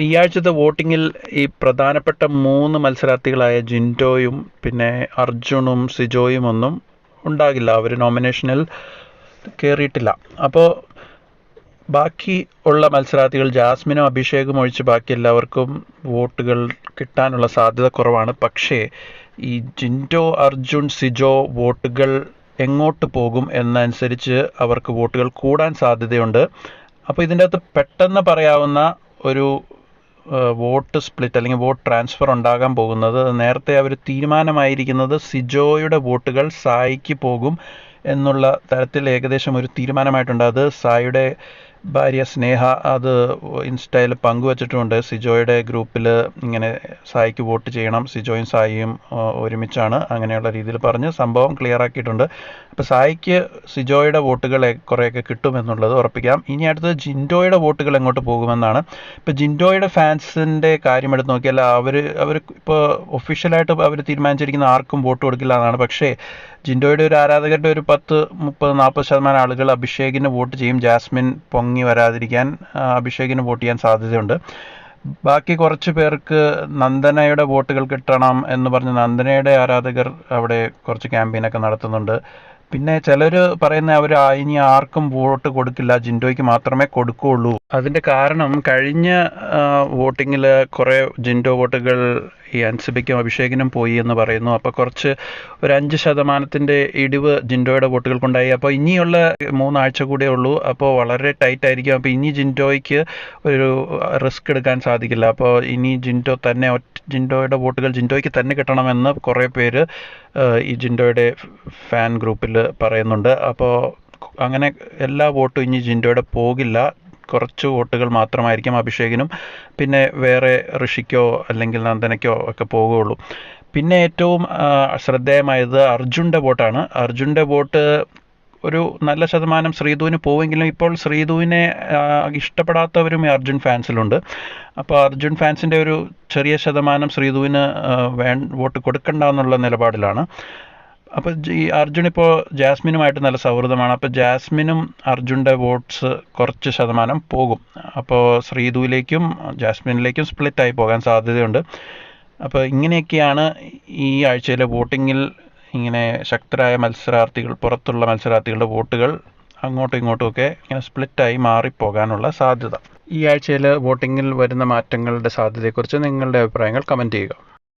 ഈ ആഴ്ചത്തെ വോട്ടിങ്ങിൽ ഈ പ്രധാനപ്പെട്ട 3 മത്സരാർത്ഥികളായ ജിൻഡോയും പിന്നെ അർജുനും സിജോയും ഒന്നും ഉണ്ടാകില്ല. അവർ നോമിനേഷനിൽ കയറിയിട്ടില്ല. അപ്പോൾ ബാക്കി ഉള്ള മത്സരാർത്ഥികൾ ജാസ്മിനും അഭിഷേകും ഒഴിച്ച് ബാക്കി എല്ലാവർക്കും വോട്ടുകൾ കിട്ടാനുള്ള സാധ്യത കുറവാണ്. പക്ഷേ ഈ ജിൻഡോ, അർജുൻ, സിജോ വോട്ടുകൾ എങ്ങോട്ട് പോകും എന്നനുസരിച്ച് അവർക്ക് വോട്ടുകൾ കൂടാൻ സാധ്യതയുണ്ട്. അപ്പോൾ ഇതിൻ്റെ അകത്ത് പെട്ടെന്ന് പറയാവുന്ന ഒരു വോട്ട് സ്പ്ലിറ്റ് അല്ലെങ്കിൽ വോട്ട് ട്രാൻസ്ഫർ ഉണ്ടാകാൻ പോകുന്നത്, നേരത്തെ അവർ തീരുമാനമായിരിക്കുന്നത് സിജോയുടെ വോട്ടുകൾ സായിക്ക് പോകും എന്നുള്ള തരത്തിൽ ഏകദേശം ഒരു തീരുമാനമായിട്ടുണ്ട്. അത് സായിയുടെ ഭാര്യ സ്നേഹ അത് ഇൻസ്റ്റയിൽ പങ്കുവച്ചിട്ടുമുണ്ട്. സിജോയുടെ ഗ്രൂപ്പിൽ ഇങ്ങനെ സായിക്ക് വോട്ട് ചെയ്യണം, സിജോയും സായിയും ഒരുമിച്ചാണ്, അങ്ങനെയുള്ള രീതിയിൽ പറഞ്ഞ് സംഭവം ക്ലിയർ ആക്കിയിട്ടുണ്ട്. അപ്പോൾ സായിക്ക് സിജോയുടെ വോട്ടുകൾ കുറേയൊക്കെ കിട്ടുമെന്നുള്ളത് ഉറപ്പിക്കാം. ഇനി അടുത്തത് ജിൻഡോയുടെ വോട്ടുകൾ എങ്ങോട്ട് പോകുമെന്നാണ്. ഇപ്പോൾ ജിൻഡോയുടെ ഫാൻസിൻ്റെ കാര്യം എടുത്ത് നോക്കിയാൽ അവർ ഇപ്പോൾ ഒഫീഷ്യലായിട്ട് അവർ തീരുമാനിച്ചിരിക്കുന്ന ആർക്കും വോട്ട് കൊടുക്കില്ല എന്നാണ്. പക്ഷേ ജിൻഡോയുടെ ഒരു ആരാധകരുടെ ഒരു 10-30-40% ആളുകൾ അഭിഷേകിന് വോട്ട് ചെയ്യും. ജാസ്മിൻ പൊങ്ങി വരാതിരിക്കാൻ അഭിഷേകിന് വോട്ട് ചെയ്യാൻ സാധ്യതയുണ്ട്. ബാക്കി കുറച്ച് പേർക്ക് നന്ദനയുടെ വോട്ടുകൾ കിട്ടണം എന്ന് പറഞ്ഞ് നന്ദനയുടെ ആരാധകർ അവിടെ കുറച്ച് ക്യാമ്പയിനൊക്കെ നടത്തുന്നുണ്ട്. പിന്നെ ചിലർ പറയുന്ന അവർ ഇനി ആർക്കും വോട്ട് കൊടുക്കില്ല, ജിൻഡോയ്ക്ക് മാത്രമേ കൊടുക്കുകയുള്ളൂ. അതിൻ്റെ കാരണം കഴിഞ്ഞ വോട്ടിങ്ങിൽ കുറേ ജിൻഡോ വോട്ടുകൾ ഈ അൻസിബയ്ക്കും അഭിഷേകിനും പോയി എന്ന് പറയുന്നു. അപ്പോൾ കുറച്ച് ഒരു 5% ഇടിവ് ജിൻഡോയുടെ വോട്ടുകൾക്കുണ്ടായി. അപ്പോൾ ഇനിയുള്ള 3 ആഴ്ച കൂടെ ഉള്ളൂ. അപ്പോൾ വളരെ ടൈറ്റ് ആയിരിക്കും. അപ്പോൾ ഇനി ജിൻഡോയ്ക്ക് ഒരു റിസ്ക് എടുക്കാൻ സാധിക്കില്ല. അപ്പോൾ ഇനി ജിൻഡോയുടെ വോട്ടുകൾ ജിൻഡോയ്ക്ക് തന്നെ കിട്ടണമെന്ന് കുറേ പേര് ഈ ജിൻഡോയുടെ ഫാൻ ഗ്രൂപ്പിൽ പറയുന്നുണ്ട്. അപ്പോൾ അങ്ങനെ എല്ലാ വോട്ടും ഇനി ജിൻഡോയുടെ പോകില്ല. കുറച്ച് വോട്ടുകൾ മാത്രമായിരിക്കും അഭിഷേകിനും പിന്നെ വേറെ ഋഷിക്കോ അല്ലെങ്കിൽ നന്ദനയ്ക്കോ ഒക്കെ പോകുകയുള്ളൂ. പിന്നെ ഏറ്റവും ശ്രദ്ധേയമായത് അർജുൻ്റെ വോട്ടാണ്. അർജുൻ്റെ വോട്ട് ഒരു നല്ല ശതമാനം ശ്രീധുവിന് പോവെങ്കിലും ഇപ്പോൾ ശ്രീധുവിനെ ഇഷ്ടപ്പെടാത്തവരും ഈ അർജുൻ ഫാൻസിലുണ്ട്. അപ്പോൾ അർജുൻ ഫാൻസിൻ്റെ ഒരു ചെറിയ ശതമാനം ശ്രീധുവിന് വോട്ട് കൊടുക്കണ്ട എന്നുള്ള നിലപാടിലാണ്. അപ്പോൾ ഈ അർജുൻ ഇപ്പോൾ ജാസ്മിനുമായിട്ട് നല്ല സൗഹൃദമാണ്. അപ്പോൾ ജാസ്മിനും അർജുൻ്റെ വോട്ട്സ് കുറച്ച് ശതമാനം പോകും. അപ്പോൾ ശ്രീധുവിലേക്കും ജാസ്മിനിലേക്കും സ്പ്ലിറ്റായി പോകാൻ സാധ്യതയുണ്ട്. അപ്പോൾ ഇങ്ങനെയൊക്കെയാണ് ഈ ആഴ്ചയിലെ വോട്ടിങ്ങിൽ ഇങ്ങനെ ശക്തരായ മത്സരാർത്ഥികൾ, പുറത്തുള്ള മത്സരാർത്ഥികളുടെ വോട്ടുകൾ അങ്ങോട്ടും ഇങ്ങോട്ടുമൊക്കെ ഇങ്ങനെ സ്പ്ലിറ്റായി മാറിപ്പോകാനുള്ള സാധ്യത. ഈ ആഴ്ചയിൽ വോട്ടിങ്ങിൽ വരുന്ന മാറ്റങ്ങളുടെ സാധ്യതയെക്കുറിച്ച് നിങ്ങളുടെ അഭിപ്രായങ്ങൾ കമൻറ്റ് ചെയ്യുക.